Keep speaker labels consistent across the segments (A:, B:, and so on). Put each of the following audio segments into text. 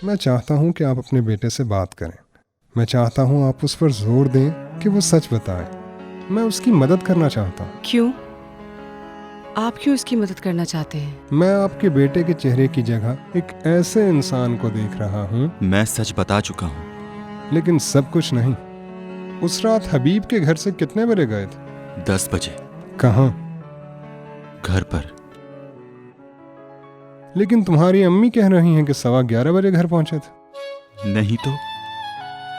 A: मैं चाहता हूँ कि आप अपने बेटे से बात करें। मैं चाहता हूँ आप उस पर जोर दें कि वो सच बताए। मैं उसकी मदद करना चाहता हूँ।
B: क्यों? आप क्यों उसकी मदद करना चाहते हैं?
A: मैं आपके बेटे के चेहरे की जगह एक ऐसे इंसान को देख रहा हूँ।
C: मैं सच बता चुका हूँ।
A: लेकिन सब कुछ नहीं। उस रात हबीब के घर से कितने बजे गए थे?
C: 10 बजे।
A: कहाँ?
C: घर पर।
A: लेकिन तुम्हारी अम्मी कह रही हैं कि 11:15 बजे घर पहुंचे थे।
C: नहीं तो?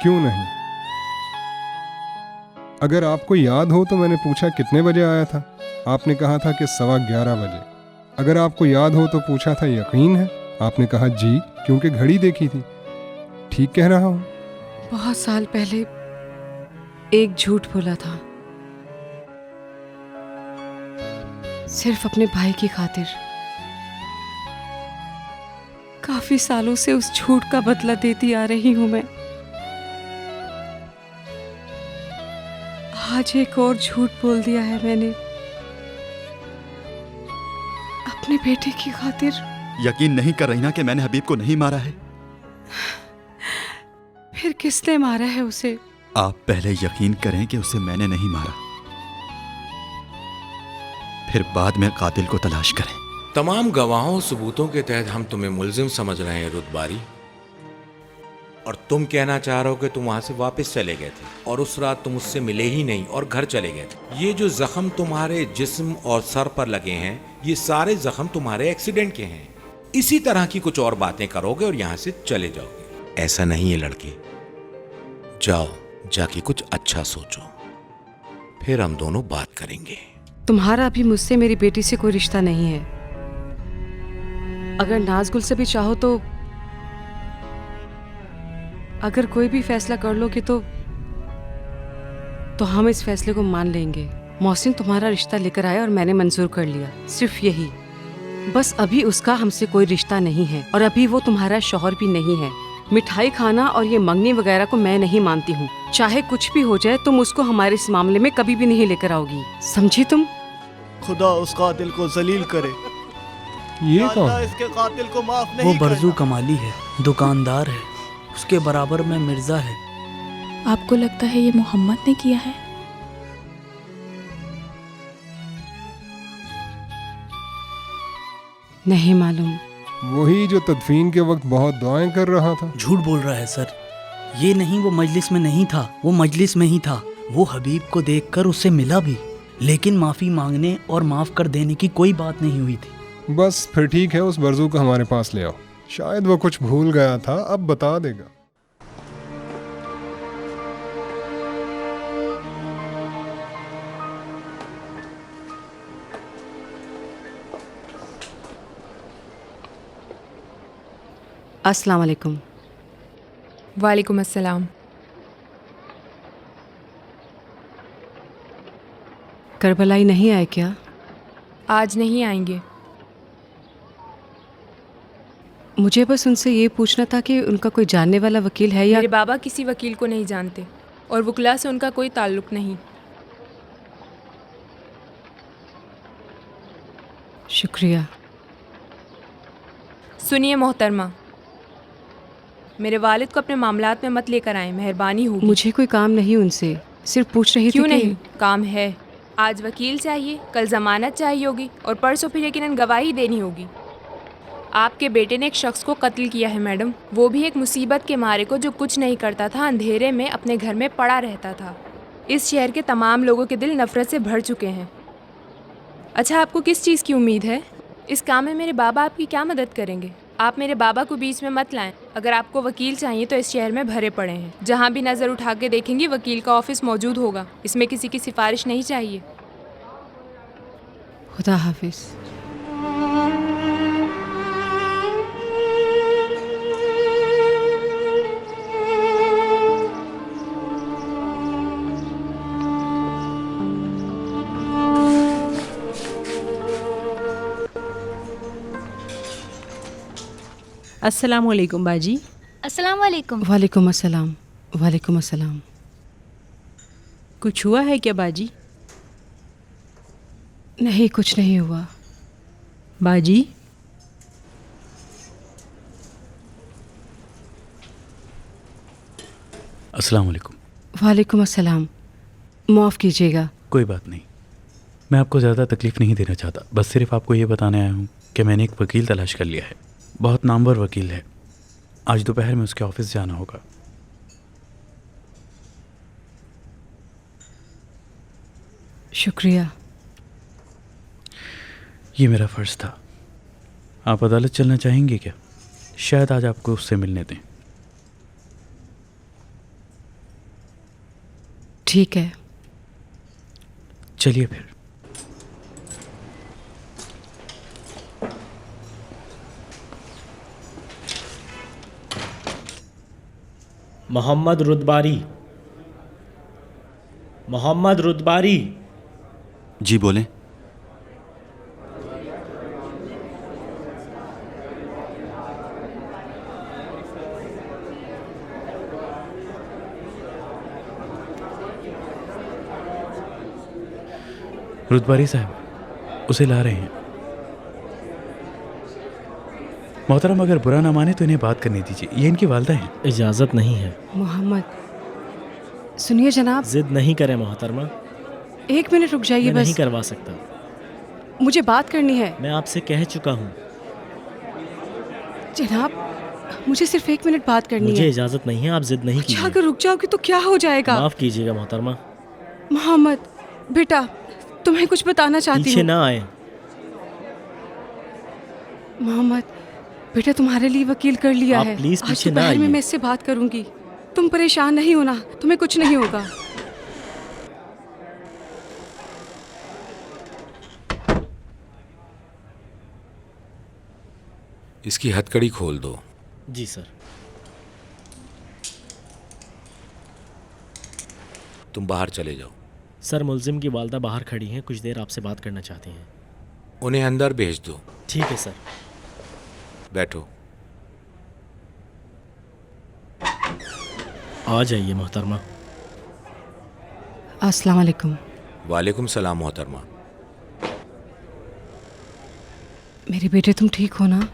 A: क्यों नहीं? अगर आपको याद हो तो मैंने पूछा कितने बजे आया था। आपने कहा था कि 11:15 बजे। अगर आपको याद हो तो पूछा था यकीन है? आपने कहा जी, क्योंकि घड़ी देखी थी। ठीक कह रहा हूँ?
B: बहुत साल पहले एक झूठ बोला था, सिर्फ अपने भाई की खातिर। काफी सालों से उस झूठ का बदला देती आ रही हूं मैं। आज एक और झूठ बोल दिया है मैंने, अपने बेटे की खातिर।
C: यकीन नहीं कर रही ना कि मैंने हबीब को नहीं मारा है?
B: फिर किसने मारा है उसे?
C: आप पहले यकीन करें कि उसे मैंने नहीं मारा, फिर बाद में कातिल को तलाश करें।
D: तमाम गवाहों सबूतों के तहत हम तुम्हें मुल्जिम समझ रहे हैं रुतबारी, और तुम कहना चाह रहे हो कि तुम वहां से वापस चले गए थे और उस रात तुम उससे मिले ही नहीं और घर चले गए थे। ये जो जख्म तुम्हारे जिस्म और सर पर लगे हैं, ये सारे जख्म तुम्हारे एक्सीडेंट के हैं। इसी तरह की कुछ और बातें करोगे और यहाँ से चले जाओगे। ऐसा नहीं है लड़के, जाओ जाके कुछ अच्छा सोचो, फिर हम दोनों बात करेंगे।
B: तुम्हारा अभी मुझसे मेरी बेटी से कोई रिश्ता नहीं है। अगर नाजगुल से भी चाहो तो, अगर कोई भी फैसला कर लोगे तो हम इस फैसले को मान लेंगे। मोहसिन तुम्हारा रिश्ता लेकर आया और मैंने मंजूर कर लिया, सिर्फ यही। बस अभी उसका हमसे कोई रिश्ता नहीं है और अभी वो तुम्हारा शौहर भी नहीं है। मिठाई खाना और ये मंगनी वगैरह को मैं नहीं मानती हूँ। चाहे कुछ भी हो जाए, तुम उसको हमारे इस मामले में कभी भी नहीं लेकर आओगी, समझी तुम?
E: खुदा उस कातिल को जलील करे।
A: ये कौन?
E: इसके कातिल को माफ नहीं।
F: वो बरजू कमाली है, दुकानदार है, उसके बराबर में मिर्जा है।
G: आपको लगता है ये मोहम्मद ने किया है?
B: नहीं मालूम।
A: वही जो तदफीन के वक्त बहुत दुआएं कर रहा था।
F: झूठ बोल रहा है सर। ये नहीं, वो मजलिस में नहीं था, वो मजलिस में ही था। वो हबीब को देखकर उससे मिला भी, लेकिन माफी मांगने और माफ कर देने की कोई बात नहीं हुई थी।
A: बस फिर ठीक है, उस बरजू को हमारे पास ले आओ। शायद वो कुछ भूल गया था, अब बता देगा।
B: अस्सलाम वालेकुम।
H: वालेकुम अस्सलाम।
B: करबलाई नहीं आए क्या?
H: आज नहीं आएंगे।
B: मुझे बस उनसे ये पूछना था कि उनका कोई जानने वाला वकील है या?
H: मेरे बाबा किसी वकील को नहीं जानते और वकला से उनका कोई ताल्लुक नहीं।
B: शुक्रिया।
H: सुनिए मोहतरमा, मेरे वालिद को अपने मामलात में मत लेकर आए, मेहरबानी होगी।
B: मुझे कोई काम नहीं उनसे, सिर्फ पूछ रही थी।
H: क्यों नहीं? काम है। आज वकील चाहिए, कल जमानत चाहिए होगी और परसों फिर यकीनन गवाही देनी होगी। आपके बेटे ने एक शख्स को कत्ल किया है मैडम, वो भी एक मुसीबत के मारे को जो कुछ नहीं करता था, अंधेरे में अपने घर में पड़ा रहता था। इस शहर के तमाम लोगों के दिल नफरत से भर चुके हैं। अच्छा, आपको किस चीज़ की उम्मीद है? इस काम में मेरे बाबा आपकी क्या मदद करेंगे? आप मेरे बाबा को बीच में मत लाएं। अगर आपको वकील चाहिए तो इस शहर में भरे पड़े हैं, जहाँ भी नज़र उठा के देखेंगी वकील का ऑफिस मौजूद होगा। इसमें किसी की सिफारिश नहीं चाहिए।
B: खुदा हाफिज।
I: अस्सलाम वालेकुम बाजी।
J: अस्सलाम वालेकुम।
B: वालेकुम अस्सलाम। वालेकुम अस्सलाम।
I: कुछ हुआ है क्या बाजी?
B: नहीं, कुछ नहीं हुआ।
I: बाजी,
F: अस्सलाम वालेकुम।
B: वालेकुम अस्सलाम। माफ़ कीजिएगा।
F: कोई बात नहीं, मैं आपको ज़्यादा तकलीफ़ नहीं देना चाहता, बस सिर्फ आपको ये बताने आया हूँ कि मैंने एक वकील तलाश कर लिया है। बहुत नामवर वकील है। आज दोपहर में उसके ऑफिस जाना होगा।
B: शुक्रिया।
F: ये मेरा फ़र्ज़ था। आप अदालत चलना चाहेंगे क्या? शायद आज आपको उससे मिलने दें।
B: ठीक है।
F: चलिए फिर।
J: मोहम्मद रुदबारी, मोहम्मद रुदबारी।
C: जी बोलें।
F: रुदबारी साहब, उसे ला रहे हैं। मोहतरम, अगर बुरा ना माने तो इन्हें बात करने दीजिए। ये इनकी वालदा हैं।
J: इजाज़त नहीं है।
B: मोहम्मद, सुनिए जनाब।
J: जिद नहीं करें मोहतरमा।
B: एक मिनट रुक जाइए
J: मैं
B: बस।
J: नहीं करवा सकता।
B: मुझे बात करनी है।
J: मैं आपसे कह चुका हूँ।
B: जनाब, मुझे सिर्फ 1 मिनट बात करनी
J: मुझे
B: है।
J: इजाज़त नहीं है, आप जिद नहीं
B: अच्छा,
J: कीजिए।
B: अगर रुक जाओगे तो क्या हो जाएगा?
J: माफ़ कीजिएगा मोहतरमा।
B: मोहम्मद बेटा, तुम्हें कुछ बताना चाहती
J: पीछे
B: हूँ।
J: ना आए।
B: मोहम्मद बेटा, तुम्हारे लिए वकील कर लिया
J: आप
B: है।
J: प्लीज़
B: आज
J: पीछे ना
B: दोपहर में
J: आइए।
B: मैं इससे बात करूंगी। तुम परेशान नहीं होना, तुम्हें कुछ नहीं होगा।
D: इसकी हथकड़ी खोल दो।
J: जी सर।
D: तुम बाहर चले जाओ।
J: सर, मुलजिम की वालदा बाहर खड़ी हैं, कुछ देर आपसे बात करना चाहती हैं।
D: उन्हें अंदर भेज दो।
J: ठीक है सर।
D: बैठो।
J: आ जाइए मोहतरमा।
B: अस्सलाम वालेकुम।
D: वालेकुम सलाम मोहतरमा।
B: मेरे बेटे, तुम ठीक हो ना?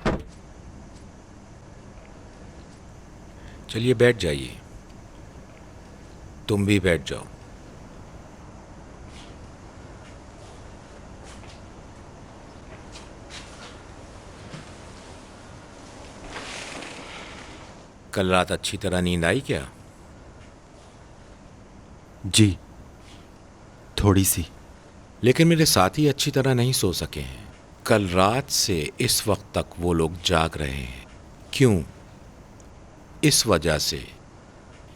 D: चलिए बैठ जाइए। तुम भी बैठ जाओ। कल रात अच्छी तरह नींद आई क्या?
C: जी, थोड़ी सी।
D: लेकिन मेरे साथी अच्छी तरह नहीं सो सके हैं। कल रात से इस वक्त तक वो लोग जाग रहे हैं। क्यों? इस वजह से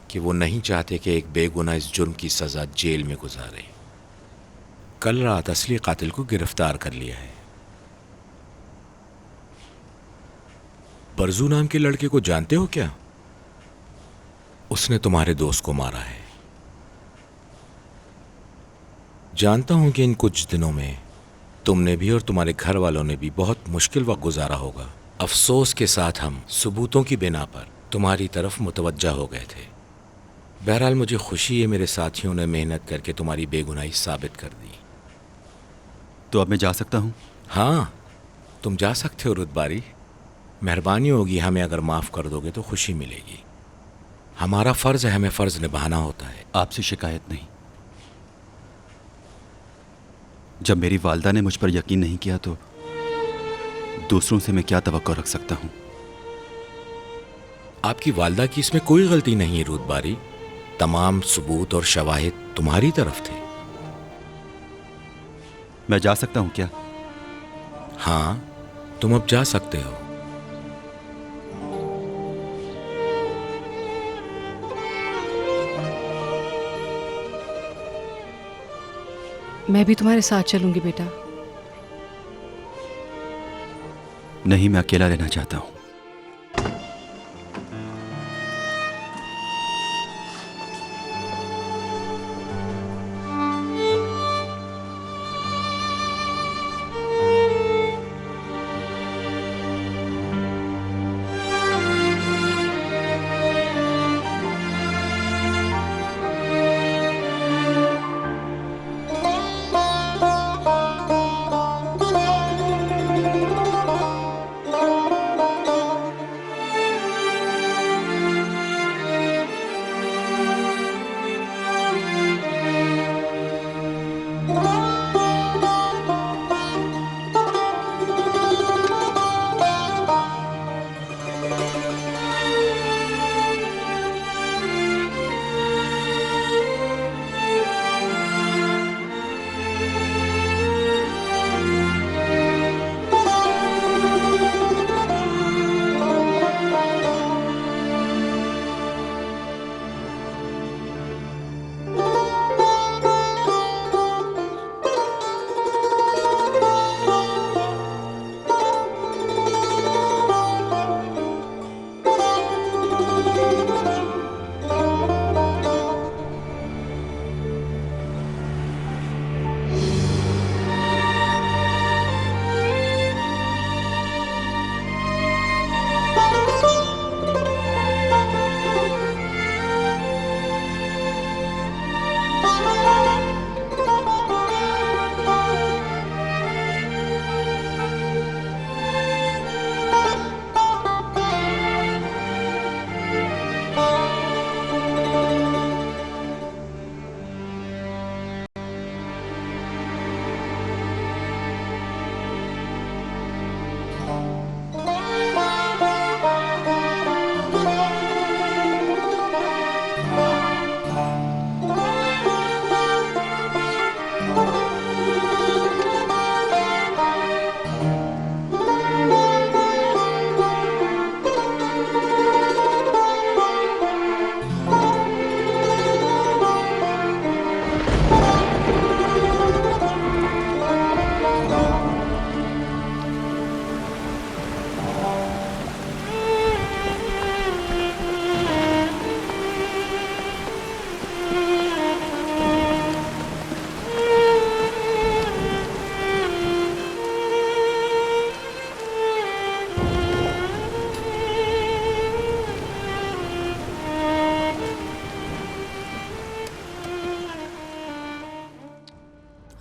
D: कि वो नहीं चाहते कि एक बेगुनाह इस जुर्म की सज़ा जेल में गुजारे। कल रात असली कातिल को गिरफ्तार कर लिया है। बरजू नाम के लड़के को जानते हो क्या? उसने तुम्हारे दोस्त को मारा है। जानता हूं कि इन कुछ दिनों में तुमने भी और तुम्हारे घर वालों ने भी बहुत मुश्किल वक्त गुजारा होगा। अफसोस के साथ हम सबूतों की बिना पर तुम्हारी तरफ मुतवज्जा हो गए थे। बहरहाल मुझे खुशी है मेरे साथियों ने मेहनत करके तुम्हारी बेगुनाही साबित कर दी।
C: तो अब मैं जा सकता हूँ?
D: हाँ, तुम जा सकते हो रुदबारी। मेहरबानी होगी, हमें अगर माफ़ कर दोगे तो खुशी मिलेगी। हमारा फ़र्ज़ है, हमें फ़र्ज़ निभाना होता है।
C: आपसे शिकायत नहीं। जब मेरी वालदा ने मुझ पर यकीन नहीं किया तो दूसरों से मैं क्या तवक्को रख सकता हूँ?
D: आपकी वालदा की इसमें कोई गलती नहीं है रुदबारी। तमाम सबूत और शवाहिद तुम्हारी तरफ थे।
C: मैं जा सकता हूँ क्या?
D: हाँ, तुम अब जा सकते हो।
B: मैं भी तुम्हारे साथ चलूंगी बेटा।
C: नहीं, मैं अकेला रहना चाहता हूँ।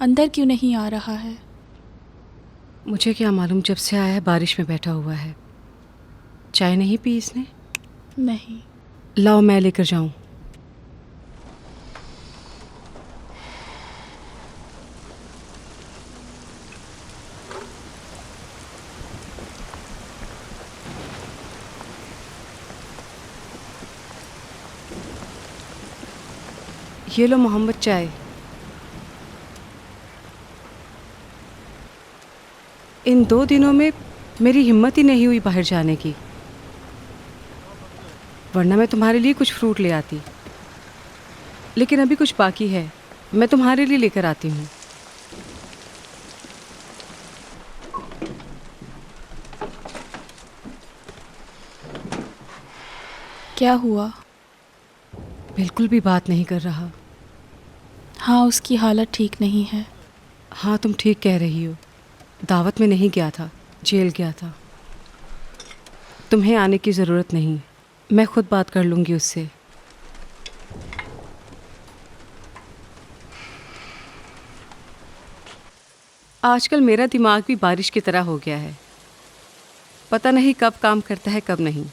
G: अंदर क्यों नहीं आ रहा है?
B: मुझे क्या मालूम, जब से आया है बारिश में बैठा हुआ है। चाय नहीं पी इसने?
G: नहीं।
B: लाओ मैं लेकर जाऊं। ये लो मोहम्मद चाय। इन 2 दिनों में मेरी हिम्मत ही नहीं हुई बाहर जाने की, वरना मैं तुम्हारे लिए कुछ फ्रूट ले आती। लेकिन अभी कुछ बाकी है, मैं तुम्हारे लिए लेकर आती हूँ।
G: क्या हुआ?
B: बिल्कुल भी बात नहीं कर रहा।
G: हाँ, उसकी हालत ठीक नहीं है।
B: हाँ, तुम ठीक कह रही हो। दावत में नहीं गया था, जेल गया था। तुम्हें आने की ज़रूरत नहीं, मैं खुद बात कर लूँगी उससे। आजकल मेरा दिमाग भी बारिश की तरह हो गया है, पता नहीं कब काम करता है कब नहीं।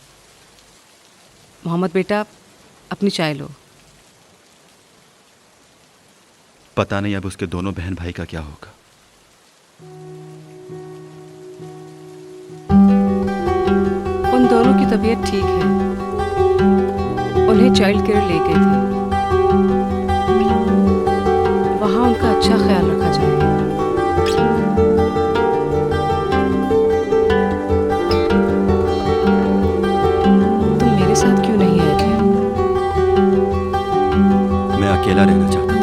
B: मोहम्मद बेटा, अपनी चाय लो।
C: पता नहीं अब उसके दोनों बहन भाई का क्या होगा।
B: उन दोनों की तबीयत ठीक है, उन्हें चाइल्ड केयर ले गए थे। वहाँ उनका अच्छा ख्याल रखा जाएगा। तुम मेरे साथ क्यों नहीं आए थे?
C: मैं अकेला रहना चाहता था।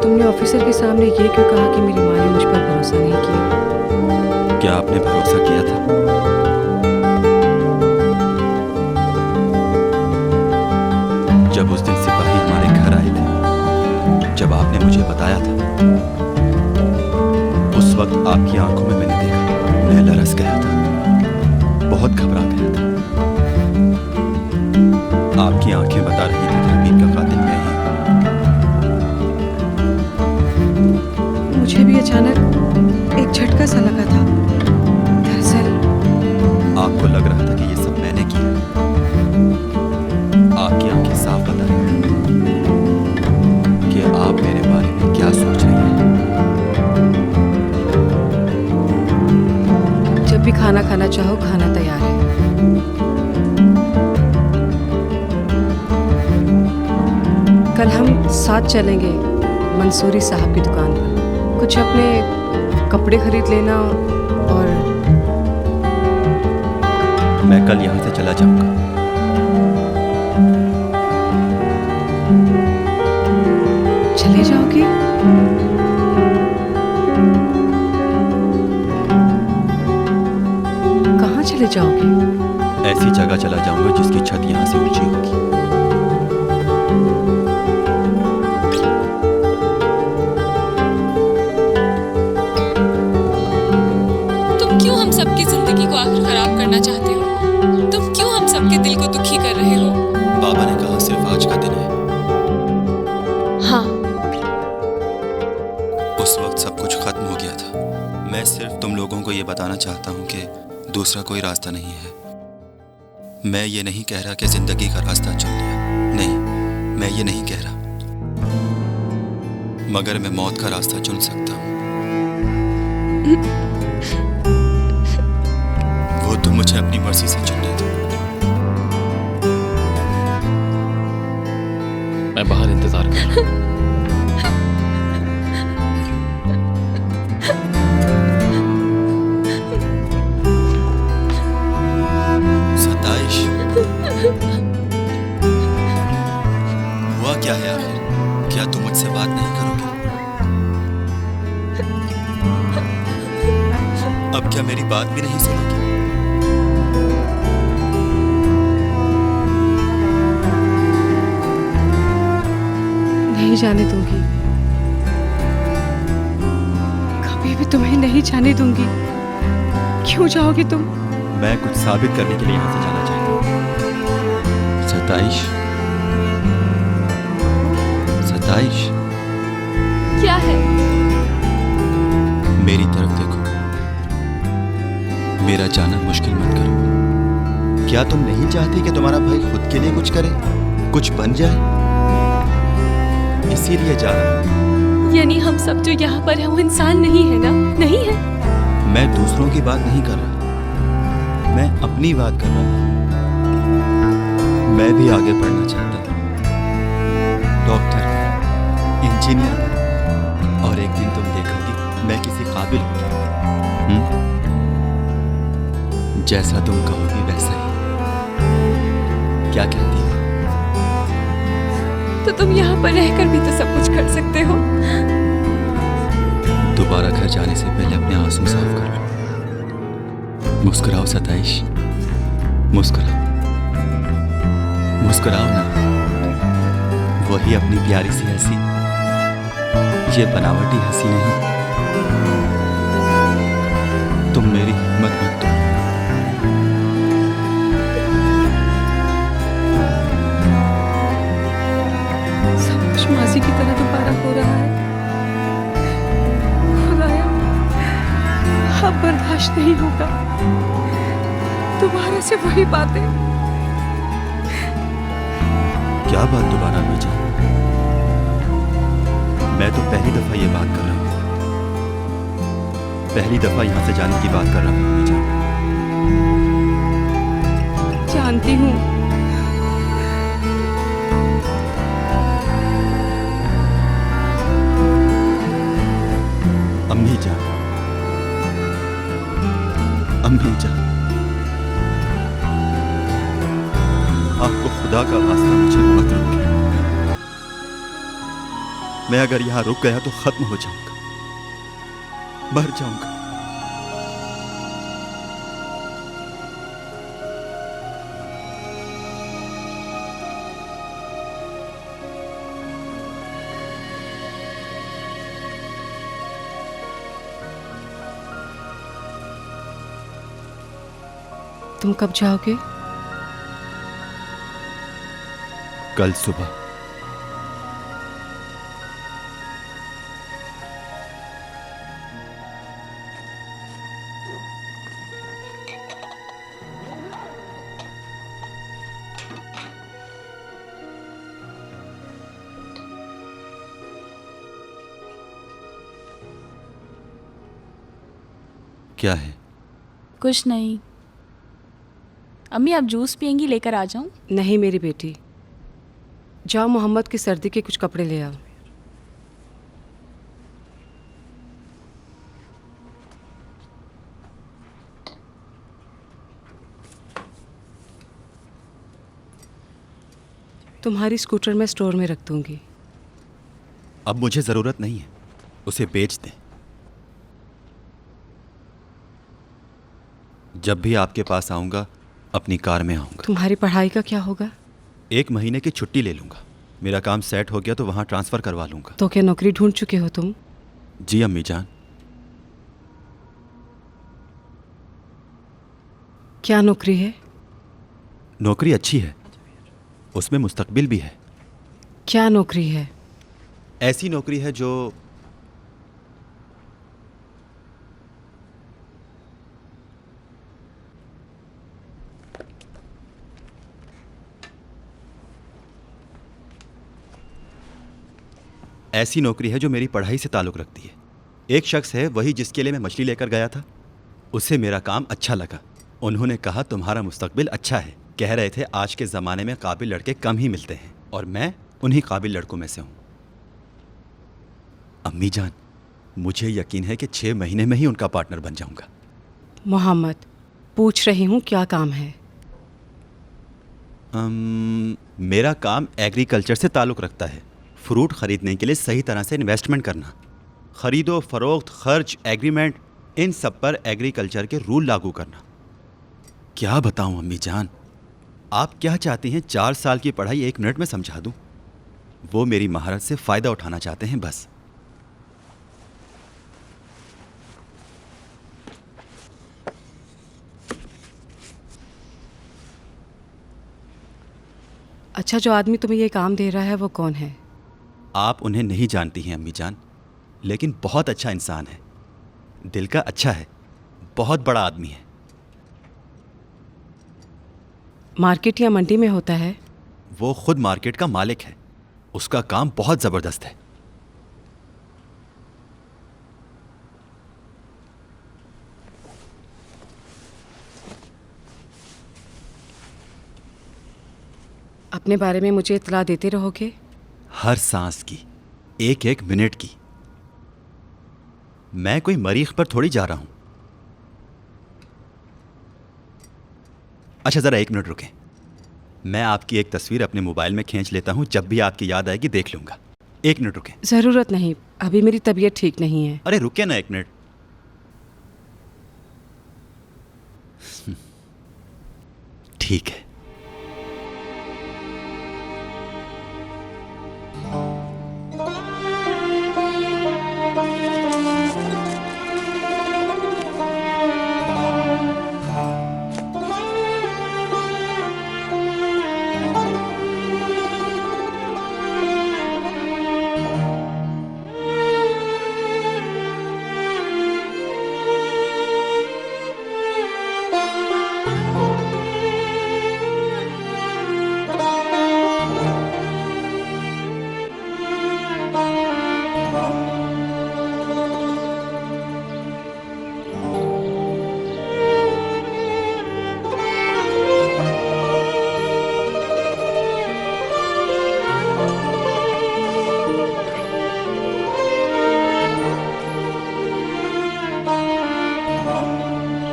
B: तुमने ऑफिसर के सामने ये क्यों कहा कि मेरी माँ ने मुझ पर भरोसा नहीं किया?
C: क्या आपने भरोसा किया था? जब उस दिन सिपाही हमारे घर आए थे, जब आपने मुझे बताया था, उस वक्त आपकी आंखों में मैंने देखा, मैं लरस गया था, बहुत घबरा गया था। आपकी आंखें बता रही थी कि हबीब का कातिल मैं ही हूं।
B: मुझे भी अचानक एक झटका सा लगा था। दरअसल
C: आपको लग रहा था कि ये सब मैंने किया। आपकी आंखें साफ बता रही थी कि आप मेरे बारे में क्या सोच रही हैं।
B: जब भी खाना खाना चाहो, खाना तैयार है। कल हम साथ चलेंगे मंसूरी साहब की दुकान पर। कुछ अपने कपड़े खरीद लेना और
C: मैं कल यहाँ से चला जाऊंगा।
B: चले जाओगे? कहाँ चले जाओगे?
C: ऐसी जगह चला जाऊंगा जिसकी छत यहाँ से ऊंची होगी।
H: तुम क्यों हम सबकी जिंदगी को आखिर खराब करना चाहते हो? तुम क्यों हम सबके दिल को दुखी कर रहे हो?
C: बाबा ने कहा सिर्फ आज का दिन है।
H: हाँ,
C: उस वक्त सब कुछ खत्म हो गया था। मैं सिर्फ तुम लोगों को ये बताना चाहता हूँ कि दूसरा कोई रास्ता नहीं है। मैं ये नहीं कह रहा कि जिंदगी का रास्ता चुन लिया, नहीं, मैं ये नहीं कह रहा, मगर मैं मौत का रास्ता चुन सकता हूँ। वो तुम मुझे अपनी मर्जी से चुनने दो।
J: मैं बाहर इंतजार कर रहा हूँ।
C: सताइश, हुआ क्या है आखिर? क्या तुम मुझसे बात नहीं करोगे? अब क्या मेरी बात भी नहीं सुनोगी?
B: नहीं जाने दूंगी, कभी भी तुम्हें नहीं जाने दूंगी। क्यों जाओगे तुम?
C: मैं कुछ साबित करने के लिए यहाँ से जाना चाहता हूँ। सताइश, सताइश,
H: क्या है?
C: मेरी तरफ देखो, मेरा जाना मुश्किल मत करो। क्या तुम नहीं चाहती कि तुम्हारा भाई खुद के लिए कुछ करे, कुछ बन जाए? इसीलिए जा रहा हूं।
G: यानी हम सब जो यहाँ पर हैं वो इंसान नहीं है ना? नहीं है?
C: मैं दूसरों की बात नहीं कर रहा, मैं अपनी बात कर रहा हूं। मैं भी आगे बढ़ना चाहता हूं, डॉक्टर, इंजीनियर, और एक दिन तुम देखोगी मैं किसी काबिल हूं। जैसा तुम कहोगी वैसा ही। क्या कहती हो?
G: तो तुम यहाँ पर रहकर भी तो सब कुछ कर सकते हो।
C: दोबारा घर जाने से पहले अपने आंसू साफ कर लो। मुस्कुराओ सताइश, मुस्कुराओ, मुस्कुराओ ना। वही अपनी प्यारी सी हंसी, ये बनावटी हंसी नहीं। तुम मेरी हिम्मत मत दो।
B: सब कुछ माजी की तरह दोबारा हो रहा है। खुदाया, अब बर्दाश्त नहीं होगा। दोबारा से वही बातें।
C: क्या बात दोबारा भेजा? मैं तो पहली दफा ये बात कर रहा हूं, पहली दफा यहां से जाने की बात कर रहा हूं भेजा।
B: जानती हूँ,
C: अम्मी जान, अम्मी जान, आपको खुदा का वास्ता मुझे मत रोके। मैं अगर यहां रुक गया तो खत्म हो जाऊंगा, मर जाऊंगा।
B: तुम कब जाओगे?
C: कल सुबह। क्या है?
G: कुछ नहीं। अम्मी आप जूस पियेंगी? लेकर आ जाऊं?
B: नहीं मेरी बेटी, जाओ मोहम्मद की सर्दी के कुछ कपड़े ले आओ। तुम्हारी स्कूटर मैं स्टोर में रख दूंगी।
C: अब मुझे जरूरत नहीं है, उसे बेच दें। जब भी आपके पास आऊंगा अपनी कार में आऊंगा।
B: तुम्हारी पढ़ाई का क्या होगा?
C: 1 महीने की छुट्टी ले लूंगा। मेरा काम सेट हो गया तो वहां ट्रांसफर करवा लूंगा।
B: तो क्या नौकरी ढूंढ चुके हो तुम?
C: जी अम्मी जान।
B: क्या नौकरी है?
C: नौकरी अच्छी है, उसमें मुस्तकबिल भी है।
B: क्या नौकरी है?
C: ऐसी नौकरी है जो मेरी पढ़ाई से ताल्लुक़ रखती है। एक शख्स है, वही जिसके लिए मैं मछली लेकर गया था, उसे मेरा काम अच्छा लगा। उन्होंने कहा तुम्हारा मुस्तकबिल अच्छा है। कह रहे थे आज के ज़माने में काबिल लड़के कम ही मिलते हैं और मैं उन्हीं काबिल लड़कों में से हूँ। अम्मी जान, मुझे यकीन है कि 6 महीने में ही उनका पार्टनर बन जाऊंगा।
B: मोहम्मद, पूछ रही हूँ क्या काम है?
C: मेरा काम एग्रीकल्चर से ताल्लुक़ रखता है। फ्रूट ख़रीदने के लिए सही तरह से इन्वेस्टमेंट करना, ख़रीदो फरोख्त, खर्च, एग्रीमेंट, इन सब पर एग्रीकल्चर के रूल लागू करना। क्या बताऊं अम्मी जान, आप क्या चाहती हैं 4 साल की पढ़ाई 1 मिनट में समझा दूं? वो मेरी महारत से फ़ायदा उठाना चाहते हैं बस।
B: अच्छा, जो आदमी तुम्हें ये काम दे रहा है वो कौन है?
C: आप उन्हें नहीं जानती हैं अम्मी जान, लेकिन बहुत अच्छा इंसान है, दिल का अच्छा है, बहुत बड़ा आदमी है।
B: मार्केट या मंडी में होता है?
C: वो खुद मार्केट का मालिक है, उसका काम बहुत ज़बरदस्त है।
B: अपने बारे में मुझे इत्तला देते रहोगे?
C: हर सांस की, एक एक मिनट की। मैं कोई मरीख पर थोड़ी जा रहा हूं। अच्छा ज़रा 1 मिनट रुकें, मैं आपकी एक तस्वीर अपने मोबाइल में खींच लेता हूं, जब भी आपकी याद आएगी देख लूंगा। 1 मिनट रुकें।
B: ज़रूरत नहीं, अभी मेरी तबीयत ठीक नहीं है।
C: अरे रुके ना 1 मिनट। ठीक है।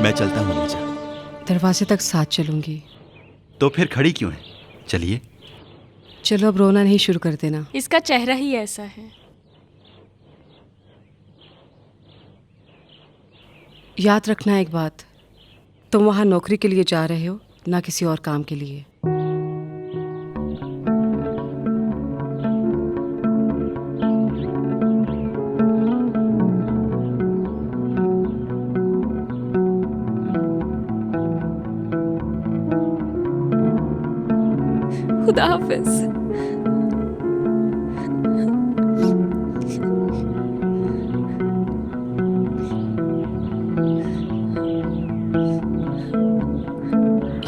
C: मैं चलता हूं नीचा।
B: दरवाजे तक साथ चलूंगी।
C: तो फिर खड़ी क्यों है? चलिए।
B: चलो अब रोना नहीं शुरू कर देना।
G: इसका चेहरा ही ऐसा है।
B: याद रखना एक बात, तुम वहाँ नौकरी के लिए जा रहे हो, ना किसी और काम के लिए।
H: खुदा हाफिज।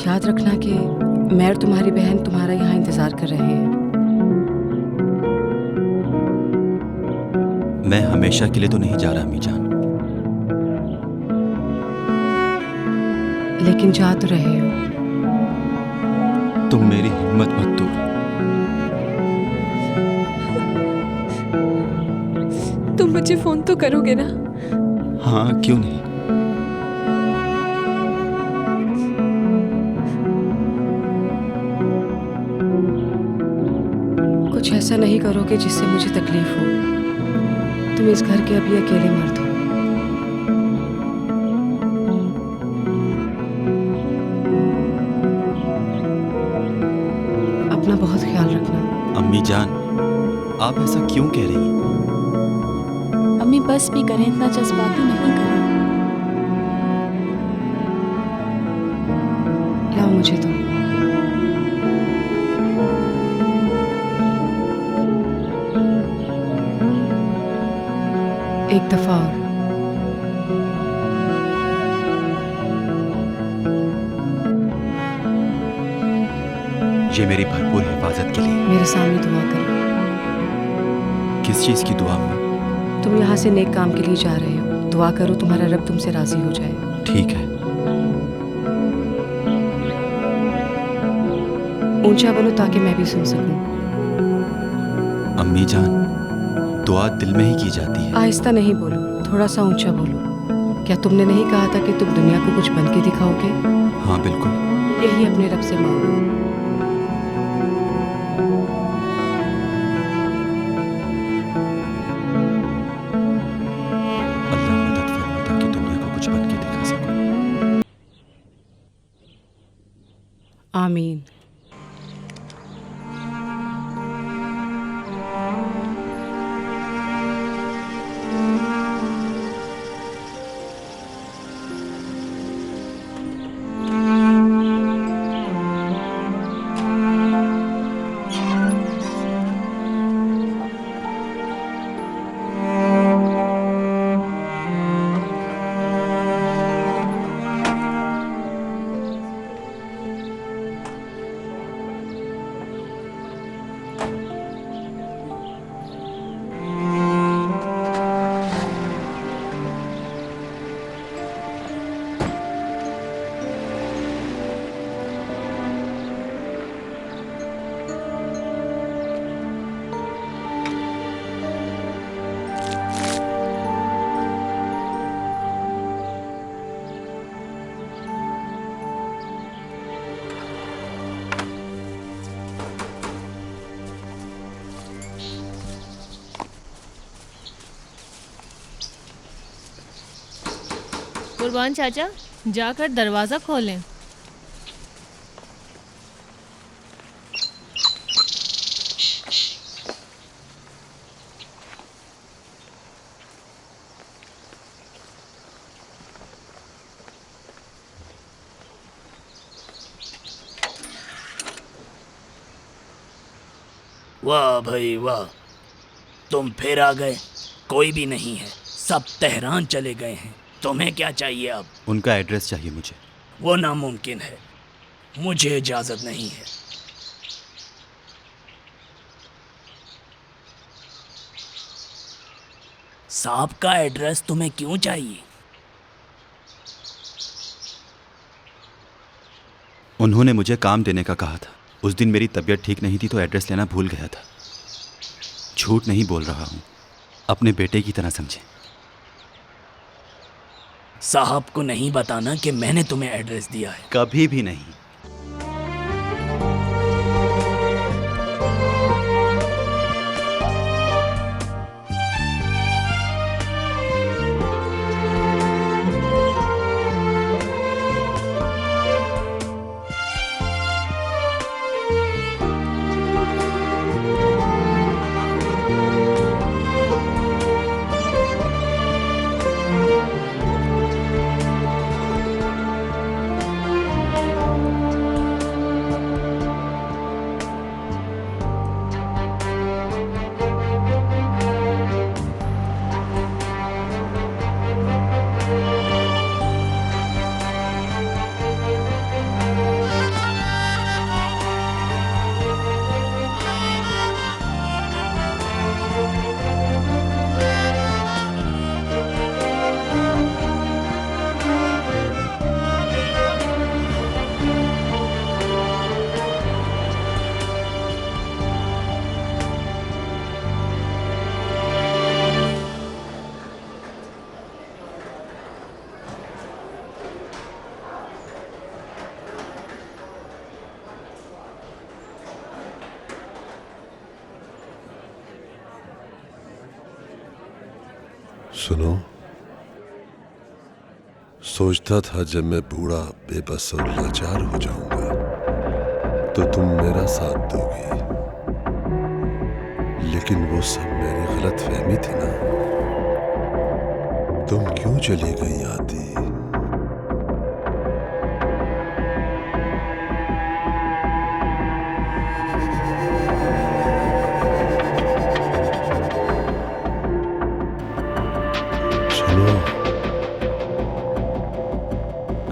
B: याद रखना कि मैं और तुम्हारी बहन तुम्हारा यहाँ इंतजार कर रहे हैं।
C: मैं हमेशा के लिए तो नहीं जा रहा अम्मी जान।
B: लेकिन जा तो रहे हो।
C: तुम मेरी हिम्मत मत तोड़ो।
H: तुम मुझे फोन तो करोगे ना?
C: हाँ, क्यों नहीं।
B: कुछ ऐसा नहीं करोगे जिससे मुझे तकलीफ हो। तुम इस घर के अभी अकेले मर्द हो। अपना बहुत ख्याल रखना।
C: अम्मी जान, आप ऐसा क्यों कह रही हैं?
G: अम्मी बस भी करें, इतना जज्बाती नहीं करें।
B: लाओ मुझे तो। एक दफा और।
C: ये मेरी भरपूर हिफाजत के लिए।
B: मेरे सामने दुआ करो।
C: किस चीज की दुआ में?
B: तुम यहाँ से नेक काम के लिए जा रहे हो, दुआ करो तुम्हारा रब तुमसे राजी हो जाए।
C: ठीक है।
B: ऊंचा बोलो ताकि मैं भी सुन सकूं।
C: अम्मी जान, दुआ दिल में ही की जाती है।
B: आहिस्ता नहीं बोलो, थोड़ा सा ऊंचा बोलो। क्या तुमने नहीं कहा था कि तुम दुनिया को कुछ बन के दिखाओगे?
C: हाँ बिल्कुल।
B: यही अपने रब से मांगो।
C: अल्लाह मदद फरमा ताकि दुनिया को कुछ बन के दिखा सकूं।
B: आमीन।
K: कुर्बान चाचा, जाकर दरवाज़ा खोलें।
F: वाह भाई वाह, तुम फिर आ गए। कोई भी नहीं है, सब तेहरान चले गए हैं। तुम्हें क्या चाहिए अब?
C: उनका एड्रेस चाहिए मुझे।
F: वो नामुमकिन है, मुझे इजाजत नहीं है। साहब का एड्रेस तुम्हें क्यों चाहिए?
C: उन्होंने मुझे काम देने का कहा था। उस दिन मेरी तबीयत ठीक नहीं थी तो एड्रेस लेना भूल गया था। झूठ नहीं बोल रहा हूँ, अपने बेटे की तरह समझे।
F: साहब को नहीं बताना कि मैंने तुम्हें एड्रेस दिया है।
C: कभी भी नहीं।
L: सुनो, सोचता था जब मैं बूढ़ा बेबस और लाचार हो जाऊंगा तो तुम मेरा साथ दोगी, लेकिन वो सब मेरी गलतफहमी थी ना। तुम क्यों चली गई आती?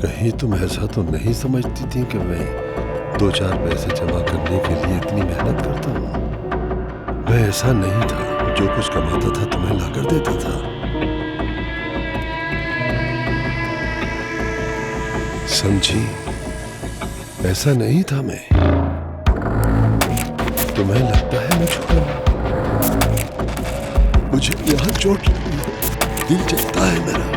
L: कहीं तुम ऐसा तो नहीं समझती थी कि मैं 2-4 पैसे जमा करने के लिए इतनी मेहनत करता हूँ? मैं ऐसा नहीं था, जो कुछ कमाता था तुम्हें लाकर देता था। समझी? ऐसा नहीं था मैं। तुम्हें लगता है मैं छोटा हूँ? मुझे यहाँ चोट लगी है, दिल जलता है मेरा।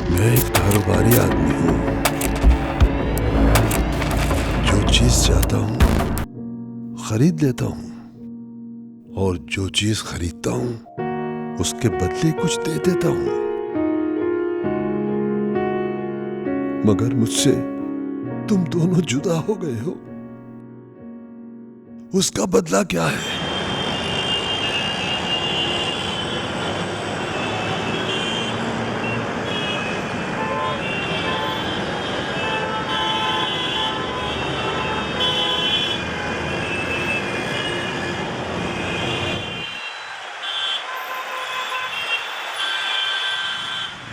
L: मैं एक कारोबारी आदमी हूँ। जो चीज चाहता हूँ खरीद लेता हूँ, और जो चीज खरीदता हूँ उसके बदले कुछ दे देता हूँ। मगर मुझसे तुम दोनों जुदा हो गए हो, उसका बदला क्या है?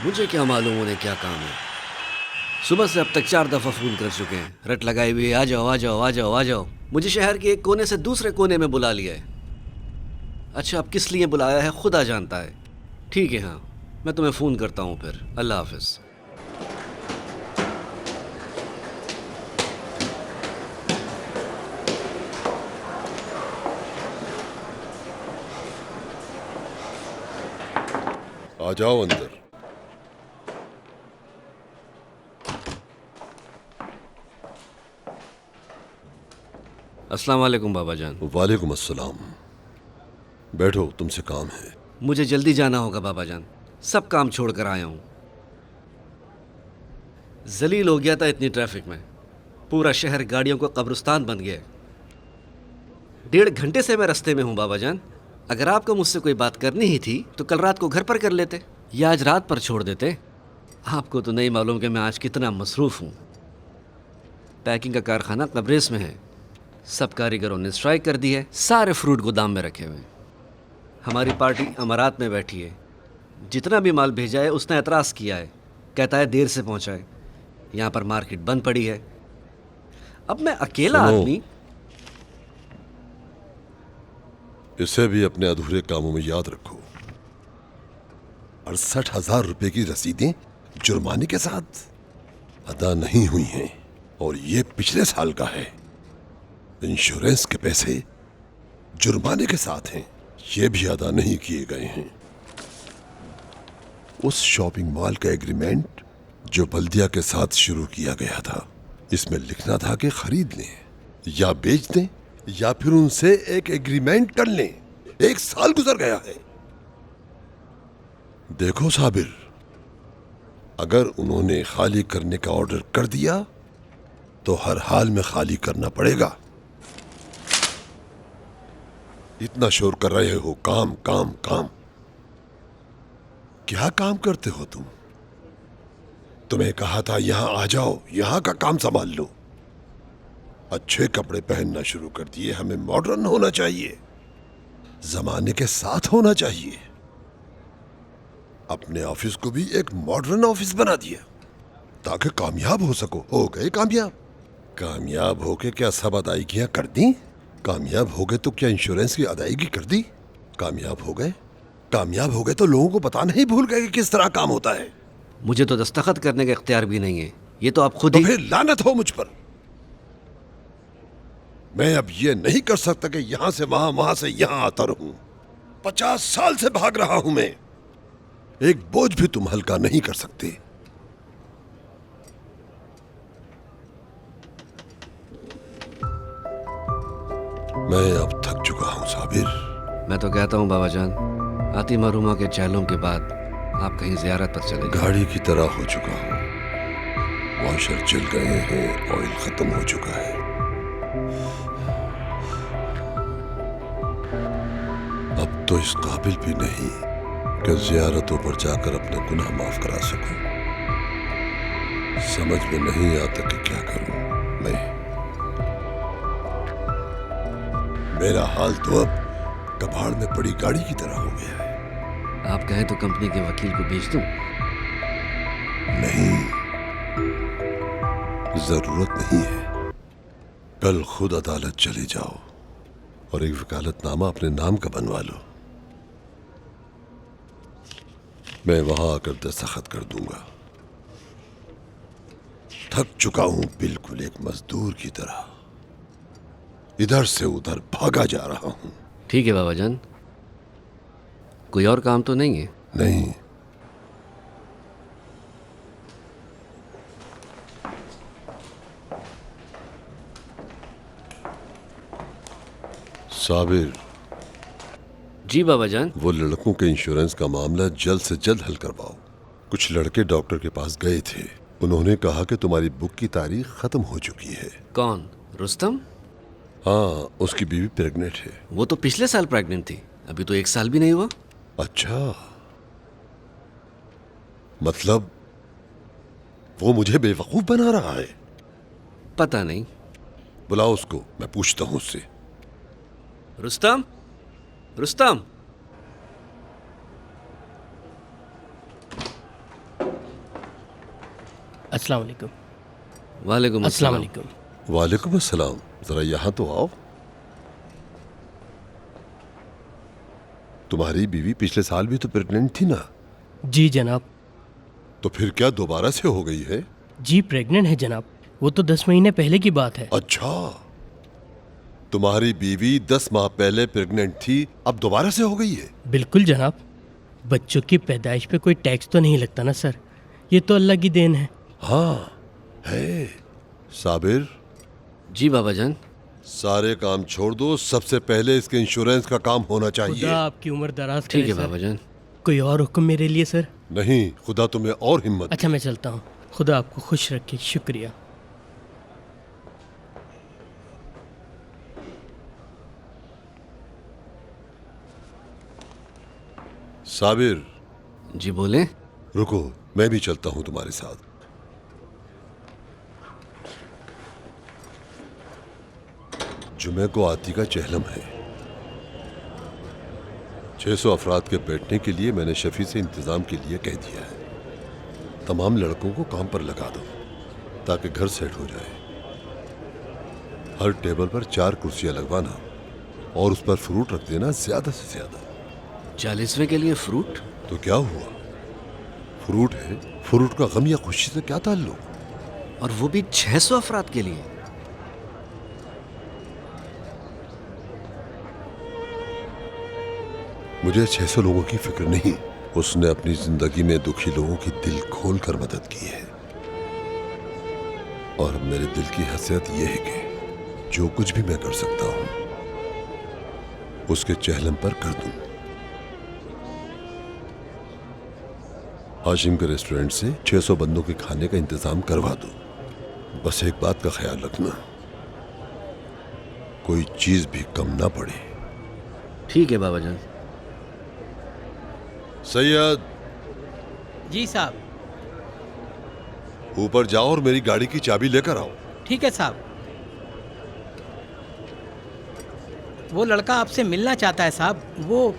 M: मुझे क्या मालूम उन्हें क्या काम है। सुबह से अब तक 4 दफ़ा फ़ोन कर चुके हैं, रट लगाई हुई, आ जाओ आ जाओ आ जाओ आ जाओ। मुझे शहर के एक कोने से दूसरे कोने में बुला लिया है। अच्छा, अब किस लिए बुलाया है खुदा जानता है। ठीक है, हाँ, मैं तुम्हें फ़ोन करता हूँ फिर। अल्लाह हाफिज़।
L: आ जाओ अंदर।
M: अस्सलाम वालेकुम बाबा जान।
L: वालेकुम अस्सलाम। बैठो, तुमसे काम है।
M: मुझे जल्दी जाना होगा बाबा जान, सब काम छोड़कर आया हूँ। जलील हो गया था इतनी ट्रैफिक में, पूरा शहर गाड़ियों का कब्रिस्तान बन गया है। 1.5 घंटे से मैं रास्ते में हूँ बाबा जान। अगर आपको मुझसे कोई बात करनी ही थी तो कल रात को घर पर कर लेते या आज रात पर छोड़ देते। आपको तो नहीं मालूम कि मैं आज कितना मसरूफ़ हूँ। पैकिंग का कारखाना कब्रेस में है, सब कारीगरों ने स्ट्राइक कर दी है, सारे फ्रूट गोदाम में रखे हुए हैं। हमारी पार्टी अमारात में बैठी है, जितना भी माल भेजा है उसने एतराज़ किया है, कहता है देर से पहुंचाए। यहाँ पर मार्केट बंद पड़ी है। अब मैं अकेला आदमी।
L: इसे भी अपने अधूरे कामों में याद रखो। 68,000 रुपए की रसीदें जुर्माने के साथ अदा नहीं हुई हैं और ये पिछले साल का है। इंश्योरेंस के पैसे जुर्माने के साथ हैं, ये भी अदा नहीं किए गए हैं। उस शॉपिंग मॉल का एग्रीमेंट जो बल्दिया के साथ शुरू किया गया था, इसमें लिखना था कि खरीद लें या बेच दें या फिर उनसे एक एग्रीमेंट कर लें। 1 साल गुजर गया है। देखो साबिर, अगर उन्होंने खाली करने का ऑर्डर कर दिया तो हर हाल में खाली करना पड़ेगा। इतना शोर कर रहे हो, काम काम काम। क्या काम करते हो तुम? तुम्हें कहा था यहां आ जाओ, यहां का काम संभाल लो। अच्छे कपड़े पहनना शुरू कर दिए। हमें मॉडर्न होना चाहिए, जमाने के साथ होना चाहिए। अपने ऑफिस को भी एक मॉडर्न ऑफिस बना दिया ताकि कामयाब हो सको। हो गए कामयाब। कामयाब होके क्या सब अदायगियां कर दी? कामयाब हो गए तो क्या इंश्योरेंस की अदायगी कर दी? कामयाब हो गए? कामयाब हो गए तो लोगों को बताना ही भूल गए कि किस तरह काम होता है।
M: मुझे तो दस्तखत करने का इख्तियार भी नहीं है, ये तो आप खुद ही।
L: तो फिर लानत हो मुझ पर। मैं अब ये नहीं कर सकता कि यहां से वहां, वहां से यहां आता रहूं। 50 साल से भाग रहा हूं मैं। एक बोझ भी तुम हल्का नहीं कर सकते। मैं अब थक चुका हूं साबिर।
M: मैं तो कहता हूं बाबा जान, आती मरूमा के चहलों के बाद आप कहीं जियारत पर चले जाएं।
L: गाड़ी की तरह हो चुका हूं। वॉशर जल गए हैं, ऑयल खत्म हो चुका है। अब तो इस काबिल भी नहीं कि जियारतों पर जाकर अपने गुनाह माफ करा सकूं। समझ में नहीं आता कि क्या करूं मैं। मेरा हाल तो अब कबाड़ में पड़ी गाड़ी की तरह हो गया है।
M: आप कहें तो कंपनी के वकील को भेज दूं?
L: नहीं, जरूरत नहीं है। कल खुद अदालत चले जाओ और एक वकालतनामा अपने नाम का बनवा लो। मैं वहां आकर दस्तखत कर दूंगा। थक चुका हूं, बिल्कुल एक मजदूर की तरह इधर से उधर भागा जा रहा हूं।
M: ठीक है बाबा जान, कोई और काम तो नहीं है?
L: नहीं। साबिर।
M: जी बाबा जान।
L: वो लड़कों के इंश्योरेंस का मामला जल्द से जल्द हल करवाओ। कुछ लड़के डॉक्टर के पास गए थे, उन्होंने कहा कि तुम्हारी बुक की तारीख खत्म हो चुकी है।
M: कौन? रुस्तम?
L: हाँ, उसकी बीवी प्रेग्नेंट है।
M: वो तो पिछले साल प्रेग्नेंट थी, अभी तो 1 साल भी नहीं हुआ।
L: अच्छा, मतलब वो मुझे बेवकूफ बना रहा है?
M: पता नहीं।
L: बुलाओ उसको, मैं पूछता हूं उससे।
M: रुस्तम, रुस्तम।
J: अस्सलाम वालेकुम।
M: वालेकुम
J: अस्सलाम
M: अस्सलाम।
J: वालेकुम।
L: वालेकुम अस्सलाम। जरा यहां तो आओ। तुम्हारी बीवी पिछले साल भी तो प्रेग्नेंट थी ना?
J: जी जनाब।
L: तो फिर क्या दोबारा से हो गई है?
J: जी प्रेग्नेंट है जनाब, वो तो 10 महीने पहले की बात है।
L: अच्छा, तुम्हारी बीवी 10 माह पहले प्रेग्नेंट थी, अब दोबारा से हो गई है?
J: बिल्कुल जनाब, बच्चों की पैदाइश पे कोई टैक्स तो नहीं लगता ना सर, ये तो अल्लाह की देन है।
L: हाँ है। साबिर।
M: जी बाबा जान।
L: सारे काम छोड़ दो, सबसे पहले इसके इंश्योरेंस का काम होना चाहिए।
J: खुदा आपकी उम्र दराज
M: ठीक
J: करे,
M: है
J: सर।
M: बाबाजान।
J: कोई और हुक्म मेरे लिए सर?
L: नहीं, खुदा तुम्हें और हिम्मत।
J: अच्छा मैं चलता हूँ, खुदा आपको खुश रखे। शुक्रिया।
L: साबिर।
M: जी बोले।
L: रुको, मैं भी चलता हूं तुम्हारे साथ। जुमे को आती का चहलम है। 600 अफराद के बैठने के लिए मैंने शफी से इंतजाम के लिए कह दिया है। तमाम लड़कों को काम पर लगा दो ताकि घर सेट हो जाए। हर टेबल पर 4 कुर्सियां लगवाना और उस पर फ्रूट रख देना, ज्यादा से ज्यादा।
M: 40वें के लिए फ्रूट?
L: तो क्या हुआ, फ्रूट है। फ्रूट का गम या खुशी से क्या ताल्लुक?
M: और वो भी 600 अफराद के लिए?
L: मुझे 600 लोगों की फिक्र नहीं। उसने अपनी जिंदगी में दुखी लोगों की दिल खोल कर मदद की है। और मेरे दिल की हैसियत यह है कि जो कुछ भी मैं कर सकता हूं उसके चहलम पर कर दूं। हाशिम के रेस्टोरेंट से 600 बंदों के खाने का इंतजाम करवा दो। बस एक बात का ख्याल रखना, कोई चीज भी कम ना पड़े।
M: ठीक है बाबाजान।
L: सैयद।
F: जी साहब।
L: ऊपर जाओ और मेरी गाड़ी की चाबी लेकर आओ।
F: ठीक है साहब। वो लड़का आपसे मिलना चाहता है साहब। वो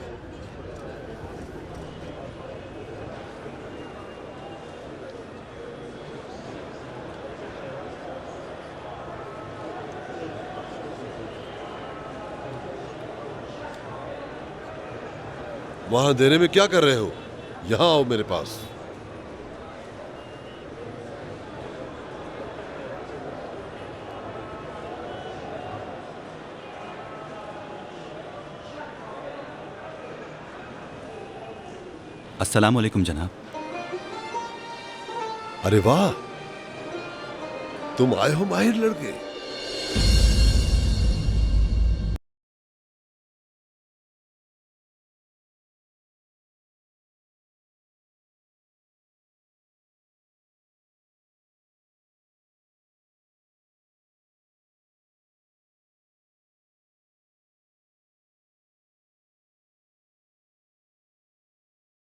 L: वहां देने में क्या कर रहे हो? यहां आओ मेरे पास।
C: अस्सलाम वालेकुम जनाब।
L: अरे वाह, तुम आए हो माहिर लड़के।